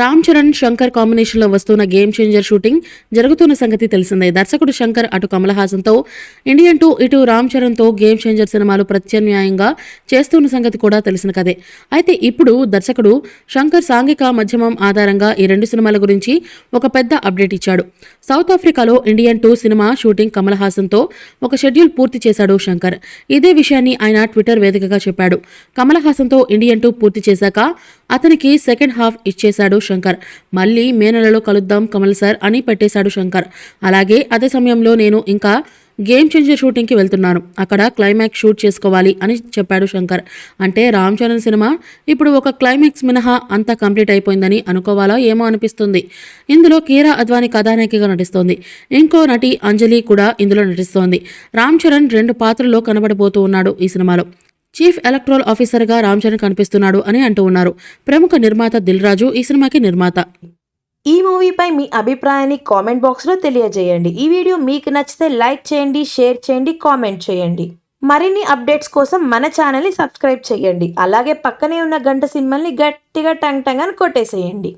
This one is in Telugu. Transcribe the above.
రామ్ చరణ్ శంకర్ కాంబినేషన్ లో వస్తున్న గేమ్ చేంజర్ షూటింగ్ జరుగుతున్న సంగతి తెలిసిందే. దర్శకుడు శంకర్ అటు కమల్ హాసన్ తో ఇండియన్ 2 ఇటు రామ్ చరణ్ తో గేమ్ చేంజర్ సినిమాలు ప్రత్యామ్నాయంగా చేస్తున్న సంగతి కూడా తెలిసిన కదే. అయితే ఇప్పుడు దర్శకుడు శంకర్ సాంఘిక మాధ్యమం ఆధారంగా ఈ రెండు సినిమాల గురించి ఒక పెద్ద అప్డేట్ ఇచ్చాడు. సౌత్ ఆఫ్రికాలో Indian 2 cinema shooting Kamal Haasan తో ఒక షెడ్యూల్ పూర్తి చేశాడు శంకర్. ఇదే విషయాన్ని ఆయన ట్విట్టర్ వేదికగా చెప్పాడు. కమల్ హాసన్ తో ఇండియన్ 2 పూర్తి చేశాక అతనికి సెకండ్ హాఫ్ ఇచ్చేశాడు శంకర్. మళ్ళీ మే నెలలో కలుద్దాం కమల్ సార్ అని పెట్టేశాడు శంకర్. అలాగే అదే సమయంలో నేను ఇంకా గేమ్ చేంజర్ షూటింగ్ కి వెళ్తున్నాను, అక్కడ క్లైమాక్స్ షూట్ చేసుకోవాలి అని చెప్పాడు శంకర్. అంటే రామ్ చరణ్ సినిమా ఇప్పుడు ఒక క్లైమాక్స్ మినహా అంతా కంప్లీట్ అయిపోయిందని అనుకోవాలో ఏమో అనిపిస్తుంది. ఇందులో కీరా అద్వానీ కథానాయికగా నటిస్తోంది. ఇంకో నటి అంజలి కూడా ఇందులో నటిస్తోంది. రామ్ చరణ్ 2 పాత్రల్లో కనబడబోతూ ఉన్నాడు ఈ సినిమాలో. చీఫ్ ఎలక్ట్రల్ ఆఫీసర్గా రామ్ చరణ్ కనిపిస్తున్నాడు అని అంటూ ఉన్నారు. ప్రముఖ నిర్మాత దిల్ రాజు ఈ సినిమాకి నిర్మాత. ఈ మూవీపై మీ అభిప్రాయాన్ని కామెంట్ బాక్స్లో తెలియజేయండి. ఈ వీడియో మీకు నచ్చితే లైక్ చేయండి, షేర్ చేయండి, కామెంట్ చేయండి. మరిన్ని అప్డేట్స్ కోసం మన ఛానల్ని సబ్స్క్రైబ్ చేయండి. అలాగే పక్కనే ఉన్న గంట సింబల్ని గట్టిగా టంగ్ టంగ్ అని కొట్టేసేయండి.